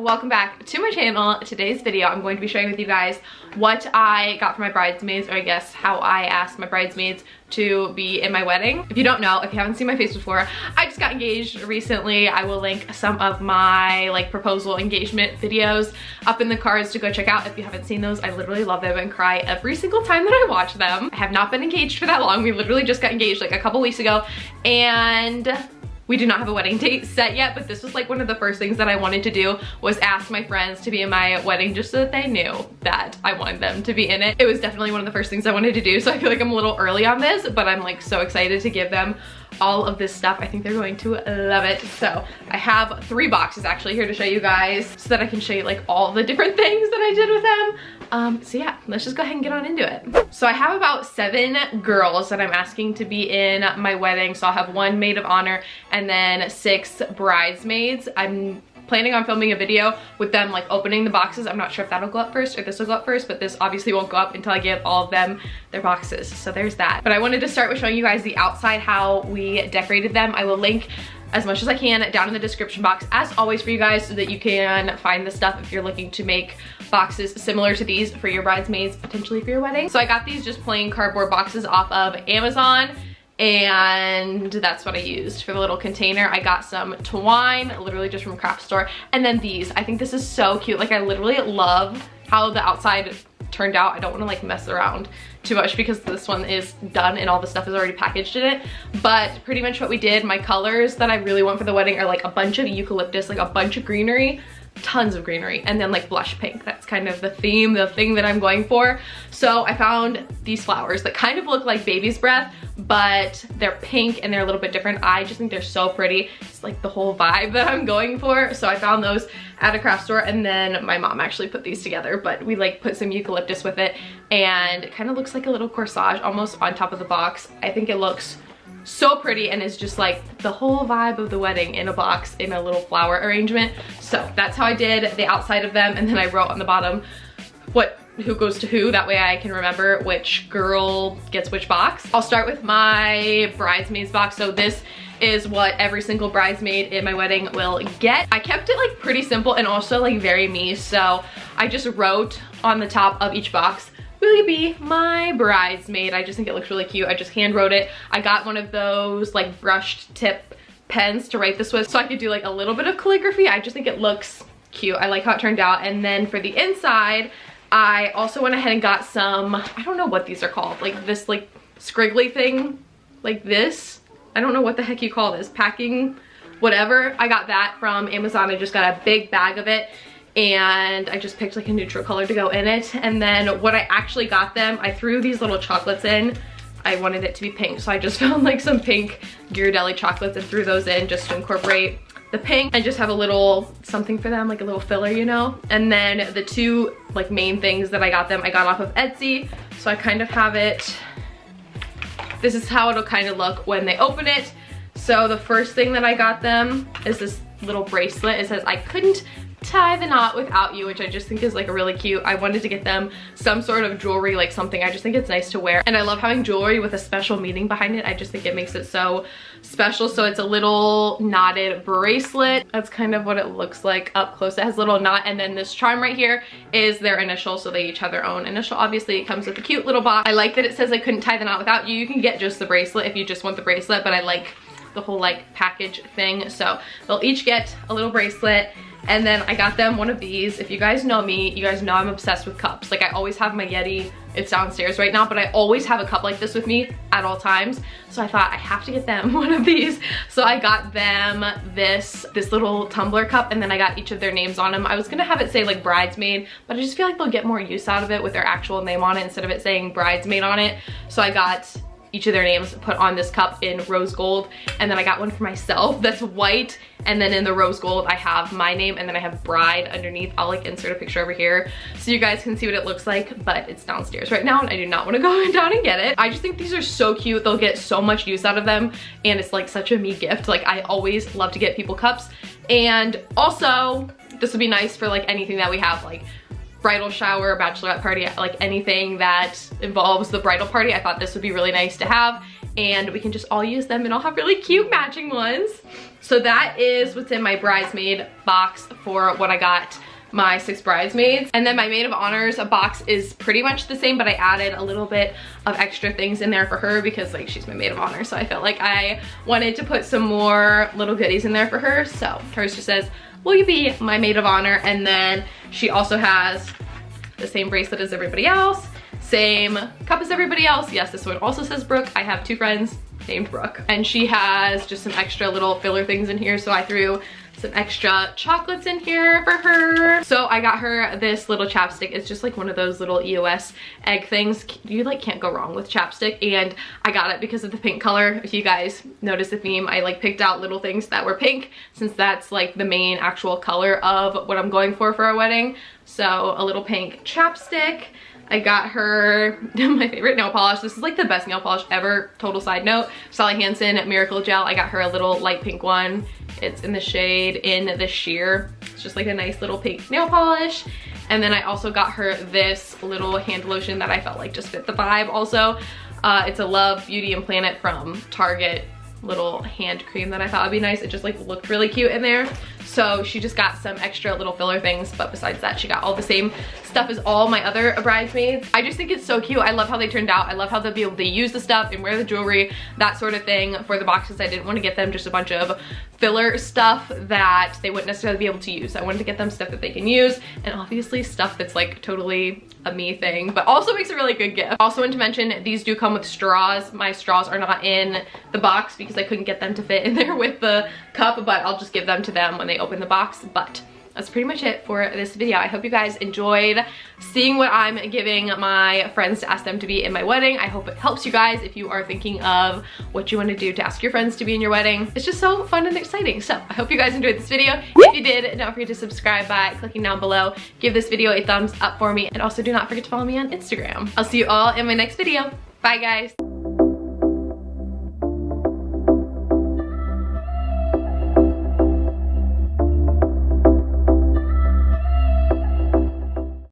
welcome back to my channel. Today's video I'm going to be sharing with you guys what I got for my bridesmaids, or I guess how I asked my bridesmaids to be in my wedding. If you don't know, if you haven't seen my face before, I just got engaged recently. I will link some of my proposal engagement videos up in the cards to go check out if you haven't seen those. I literally love them and cry every single time that I watch them. I have not been engaged for that long. We literally just got engaged like a couple weeks ago, and we do not have a wedding date set yet, but this was like one of the first things that I wanted to do, was ask my friends to be in my wedding just so that they knew that I wanted them to be in it. It was definitely one of the first things I wanted to do, so I feel like I'm a little early on this, but I'm like so excited to give them all of this stuff. I think they're going to love it. So I have 3 boxes actually here to show you guys so that I can show you like all the different things that I did with them. So yeah, let's just go ahead and get on into it. So I have about 7 girls that I'm asking to be in my wedding. So I'll have 1 maid of honor and then 6 bridesmaids. I'm planning on filming a video with them like opening the boxes. I'm not sure if that'll go up first or this will go up first, but this obviously won't go up until I give all of them their boxes. So there's that. But I wanted to start with showing you guys the outside, how we decorated them. I will link as much as I can down in the description box as always for you guys, so that you can find the stuff if you're looking to make boxes similar to these for your bridesmaids, potentially for your wedding. So I got these just plain cardboard boxes off of Amazon, and that's what I used for the little container. I got some twine, literally just from craft store, and then these. I think this is so cute. Like, I literally love how the outside turned out. I don't want to like mess around too much because this one is done and all the stuff is already packaged in it. But pretty much what we did, my colors that I really want for the wedding are like a bunch of eucalyptus, like a bunch of greenery, tons of greenery, and then like blush pink. That's kind of the theme, the thing that I'm going for. So I found these flowers that kind of look like baby's breath, but they're pink and they're a little bit different. I just think they're so pretty. It's like the whole vibe that I'm going for. So I found those at a craft store, and then my mom actually put these together, but we like put some eucalyptus with it, and it kind of looks like a little corsage almost on top of the box. I think it looks so pretty and is just like the whole vibe of the wedding in a box in a little flower arrangement. So that's how I did the outside of them, and then I wrote on the bottom who goes to who, that way I can remember which girl gets which box. I'll start with my bridesmaids box. So this is what every single bridesmaid in my wedding will get. I kept it like pretty simple and also like very me, so I just wrote on the top of each box, "Will you be my bridesmaid?" I just think it looks really cute. I just hand wrote it. I got one of those like brushed tip pens to write this with, so I could do like a little bit of calligraphy. I just think it looks cute. I like how it turned out. And then for the inside, I also went ahead and got some, I don't know what these are called, like this like scriggly thing, like this. I don't know what the heck you call this, packing, whatever. I got that from Amazon. I just got a big bag of it, and I just picked like a neutral color to go in it. And then what I actually got them, I threw these little chocolates in. I wanted it to be pink, so I just found like some pink Ghirardelli chocolates and threw those in just to incorporate the pink and just have a little something for them, like a little filler, you know. And then the 2 like main things that I got them, I got off of Etsy, so I kind of have it. This is how it'll kind of look when they open it. So the first thing that I got them is this little bracelet. It says, "I couldn't tie the knot without you," which I just think is like really cute. I wanted to get them some sort of jewelry, like something I just think it's nice to wear, and I love having jewelry with a special meaning behind it. I just think it makes it so special. So it's a little knotted bracelet. That's kind of what it looks like up close. It has a little knot, and then this charm right here is their initial, so they each have their own initial. Obviously it comes with a cute little box. I like that it says "I couldn't tie the knot without you." You can get just the bracelet if you just want the bracelet, but I like the whole like package thing. So they'll each get a little bracelet. And then I got them one of these. If you guys know me, you guys know I'm obsessed with cups. Like, I always have my Yeti. It's downstairs right now, but I always have a cup like this with me at all times. So I thought I have to get them one of these. So I got them this little tumbler cup, and then I got each of their names on them. I was gonna have it say like bridesmaid, but I just feel like they'll get more use out of it with their actual name on it instead of it saying bridesmaid on it. So I got each of their names put on this cup in rose gold, and then I got one for myself that's white, and then in the rose gold I have my name, and then I have bride underneath. I'll like insert a picture over here so you guys can see what it looks like, but it's downstairs right now and I do not want to go down and get it. I just think these are so cute. They'll get so much use out of them, and it's like such a me gift. Like, I always love to get people cups, and also this would be nice for like anything that we have, like bridal shower, bachelorette party, like anything that involves the bridal party. I thought this would be really nice to have, and we can just all use them and I'll have really cute matching ones. So that is what's in my bridesmaid box for what I got my 6 bridesmaids. And then my maid of honors box is pretty much the same, but I added a little bit of extra things in there for her because like she's my maid of honor, so I felt like I wanted to put some more little goodies in there for her. So hers just says, will you be my maid of honor? And then she also has the same bracelet as everybody else, same cup as everybody else. Yes, this one also says Brooke. I have 2 friends named Brooke, and she has just some extra little filler things in here, so I threw some extra chocolates in here for her. So I got her this little chapstick. It's just like one of those little EOS egg things. You like can't go wrong with chapstick, and I got it because of the pink color. If you guys notice the theme, I like picked out little things that were pink since that's like the main actual color of what I'm going for our wedding. So a little pink chapstick. I got her my favorite nail polish. This is like the best nail polish ever. Total side note. Sally Hansen Miracle Gel. I got her a little light pink one. It's in the shade In the Sheer. It's just like a nice little pink nail polish. And then I also got her this little hand lotion that I felt like just fit the vibe also. It's a Love, Beauty, and Planet from Target little hand cream that I thought would be nice. It just like looked really cute in there. So she just got some extra little filler things, but besides that, she got all the same stuff as all my other bridesmaids. I just think it's so cute. I love how they turned out. I love how they'll be able to use the stuff and wear the jewelry, that sort of thing. For the boxes, I didn't want to get them just a bunch of filler stuff that they wouldn't necessarily be able to use. I wanted to get them stuff that they can use, and obviously stuff that's like totally a me thing, but also makes a really good gift. Also want to mention, these do come with straws. My straws are not in the box because I couldn't get them to fit in there with the cup, but I'll just give them to them when they open the box. But that's pretty much it for this video. I hope you guys enjoyed seeing what I'm giving my friends to ask them to be in my wedding. I hope it helps you guys if you are thinking of what you want to do to ask your friends to be in your wedding. It's just so fun and exciting. So I hope you guys enjoyed this video. If you did, don't forget to subscribe by clicking down below. Give this video a thumbs up for me, and also do not forget to follow me on Instagram. I'll see you all in my next video. Bye guys.